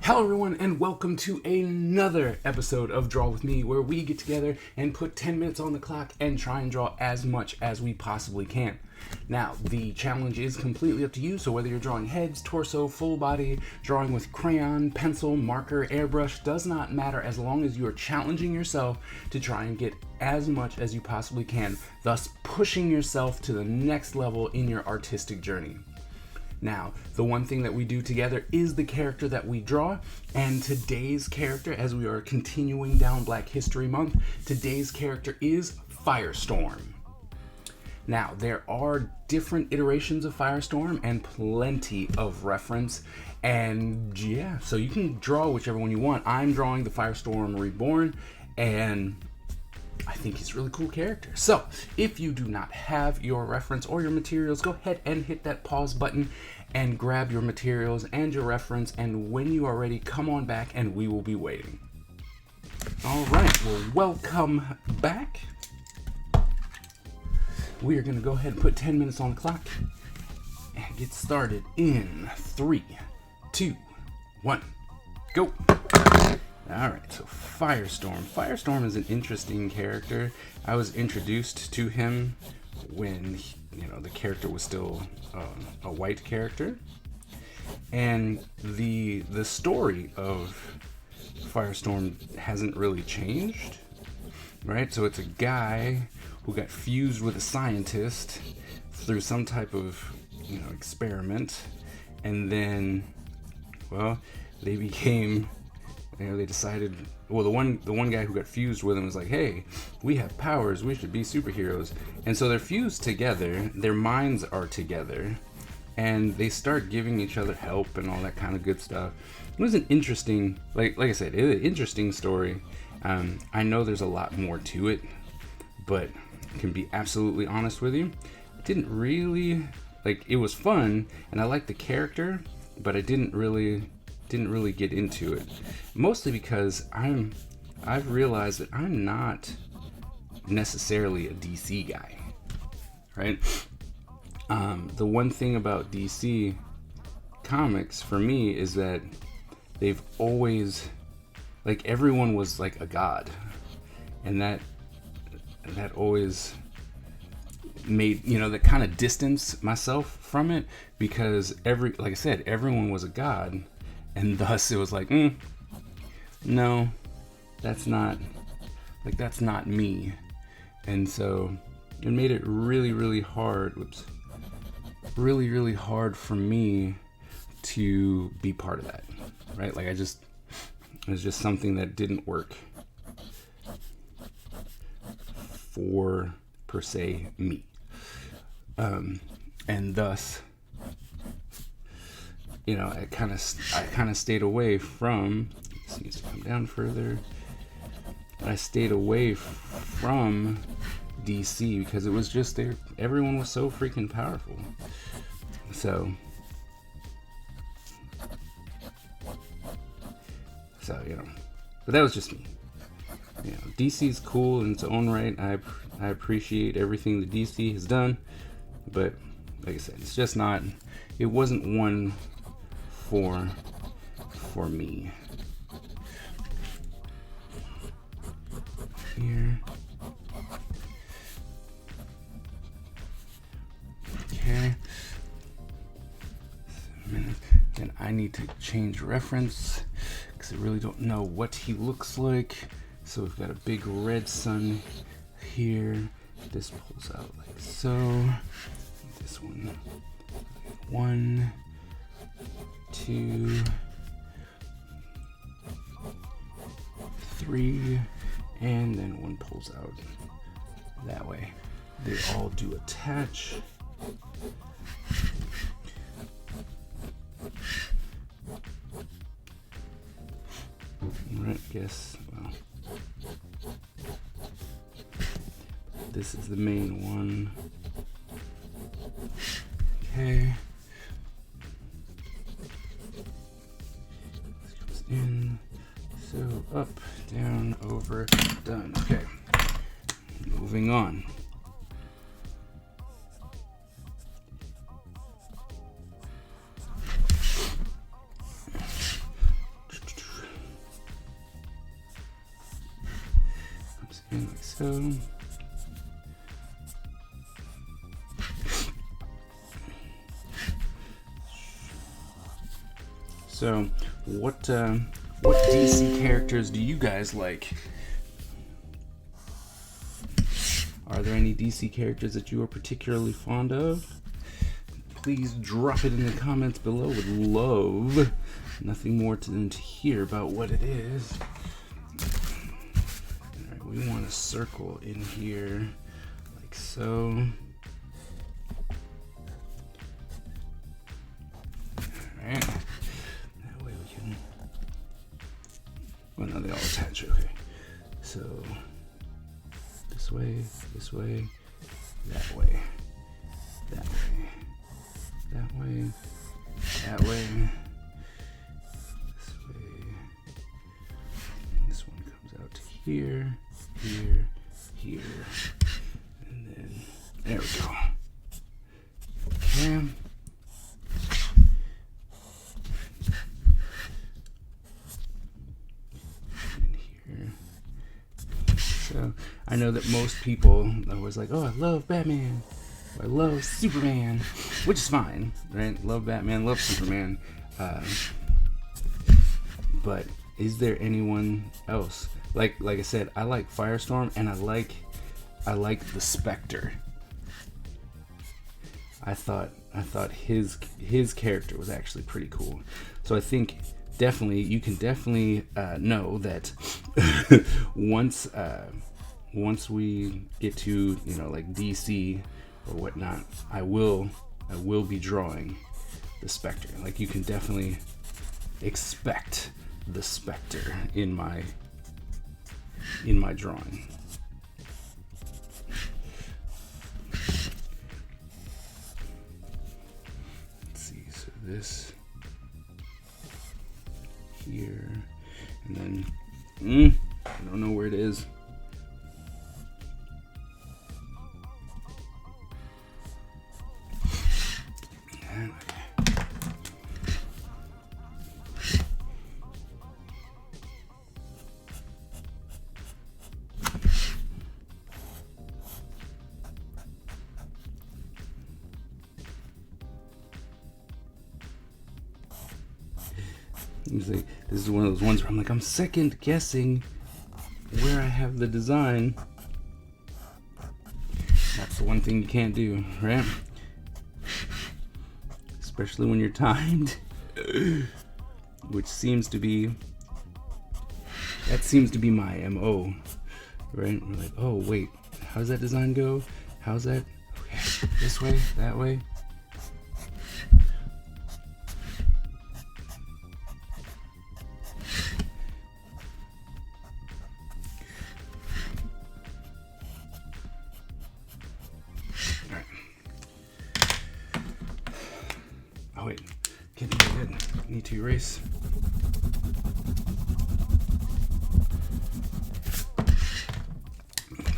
Hello everyone and welcome to another episode of Draw With Me, where we get together and put 10 minutes on the clock and try and draw as much as we possibly can. Now, the challenge is completely up to you, so whether you're drawing heads, torso, full body, drawing with crayon, pencil, marker, airbrush, does not matter as long as you are challenging yourself to try and get as much as you possibly can, thus pushing yourself to the next level in your artistic journey. Now, the one thing that we do together is the character that we draw, and today's character, as we are continuing down Black History Month, today's character is Firestorm. Now, there are different iterations of Firestorm and plenty of reference, and yeah, so you can draw whichever one you want. I'm drawing the Firestorm Reborn, and I think he's a really cool character. So, if you do not have your reference or your materials, go ahead and hit that pause button and grab your materials and your reference, and when you are ready, come on back and we will be waiting. Alright, well, welcome back. We are going to go ahead and put 10 minutes on the clock and get started in 3, 2, 1, go! Alright, so Firestorm. Firestorm is an interesting character. I was introduced to him when, the character was still a white character. And the story of Firestorm hasn't really changed, right? So it's a guy who got fused with a scientist through some type of, experiment. And then, they became... they decided, the one guy who got fused with him was like, hey, we have powers, we should be superheroes. And so they're fused together, their minds are together, and they start giving each other help and all that kind of good stuff. It was an interesting, like I said, an interesting story. I know there's a lot more to it, but I can be absolutely honest with you, I didn't really, it was fun, and I liked the character, but I didn't really get into it, mostly because I've realized that I'm not necessarily a DC guy, right? The one thing about DC comics for me is that they've always, everyone was like a god, and that always made, that kind of distance myself from it, because like I said, everyone was a god. And thus it was like, no, that's not me. And so it made it really, really hard, really hard for me to be part of that, right? It was just something that didn't work for, per se, me. And thus, I kind of stayed away from, this needs to come down further. I stayed away from DC because it was just there. Everyone was so freaking powerful. So, but that was just me. DC's cool in its own right. I appreciate everything that DC has done, but like I said, it's just not, it wasn't one for me. Here. Okay. And I need to change reference because I really don't know what he looks like. So we've got a big red sun here. This pulls out like so. This one. 1, 2, 3, and then one pulls out that way. They all do attach. Alright, this is the main one. Okay. In, so up, down, over, done. Okay, moving on. so. So, what DC characters do you guys like? Are there any DC characters that you are particularly fond of? Please drop it in the comments below. Would love nothing more than to hear about what it is. Alright, we want a circle in here, like so. Alright. That way we can... Well, no, they all attach, okay. So, this way, that way, that way, that way, that way, this way, and this one comes out to here, here, here, and then there we go. Okay. And here. So I know that most people are always like, oh, I love Batman. I love Superman, which is fine, right? Love Batman, love Superman. But is there anyone else? Like I said, I like Firestorm, and I like the Spectre. I thought his character was actually pretty cool. So I think definitely you can definitely know that once we get to like DC or whatnot, I will be drawing the Spectre. Like, you can definitely expect the Spectre in my drawing. Let's see, so this here, and then I don't know where it is. Like, this is one of those ones where I'm like, I'm second guessing where I have the design. That's the one thing you can't do, right? Especially when you're timed, which seems to be my MO, right? We're like, oh wait, how does that design go? How's that? Okay, this way, that way. Oh wait, can't do that yet. Need to erase.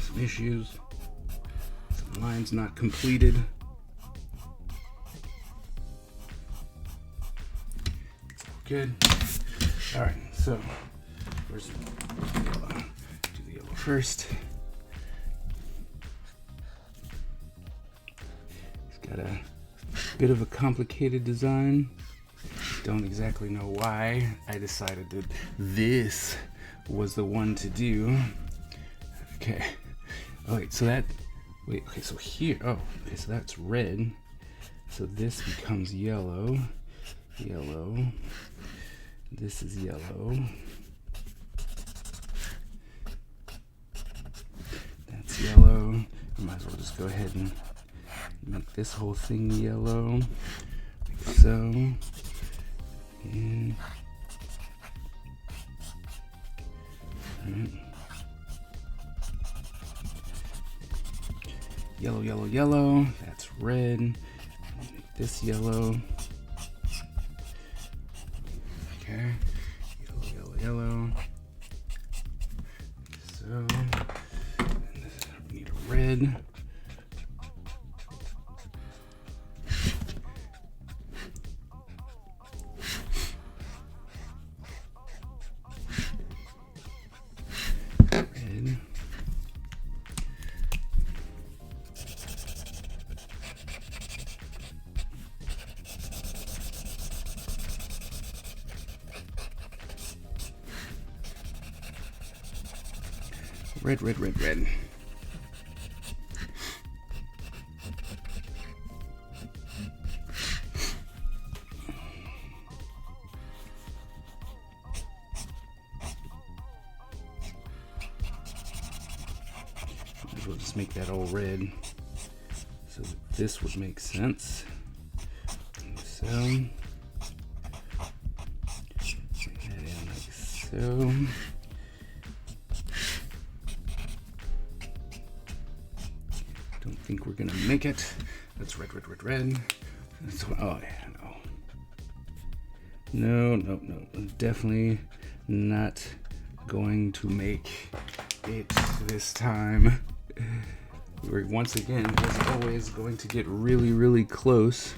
Some issues. Some lines not completed. Good. All right, so where's the yellow? Do the yellow first. It's got a bit of a complicated design. Don't exactly know why I decided that this was the one to do. Okay. Oh wait, so that, wait, okay, so here, oh, okay, so that's red. So this becomes yellow, yellow. This is yellow. That's yellow. I might as well just go ahead and make this whole thing yellow, like so. And right. Yellow, yellow, yellow. That's red. Make this yellow. Okay. Yellow, yellow, yellow. So, and this, we need a red. Red. Red, red, red, red. We'll just make that all red. So this would make sense. So make that in like so. Don't think we're gonna make it. That's red, red, red, red. That's, oh yeah, no. No. Definitely not going to make it this time. We're once again, as always, going to get really, really close.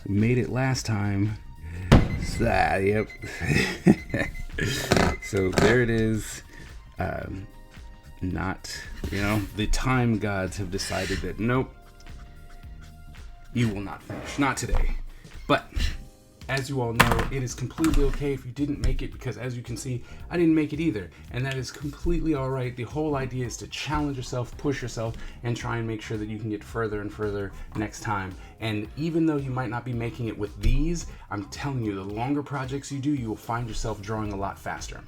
We made it last time. So, yep. So there it is. Not, the time gods have decided that nope, you will not finish. Not today. But as you all know, it is completely okay if you didn't make it, because as you can see, I didn't make it either. And that is completely all right. The whole idea is to challenge yourself, push yourself, and try and make sure that you can get further and further next time. And even though you might not be making it with these, I'm telling you, the longer projects you do, you will find yourself drawing a lot faster.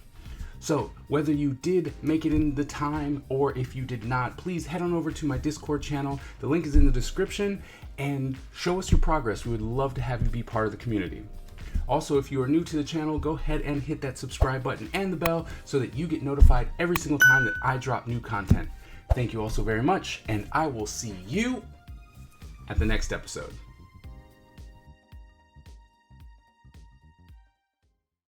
So whether you did make it in the time or if you did not, please head on over to my Discord channel. The link is in the description, and show us your progress. We would love to have you be part of the community. Also, if you are new to the channel, go ahead and hit that subscribe button and the bell so that you get notified every single time that I drop new content. Thank you all so very much, and I will see you at the next episode.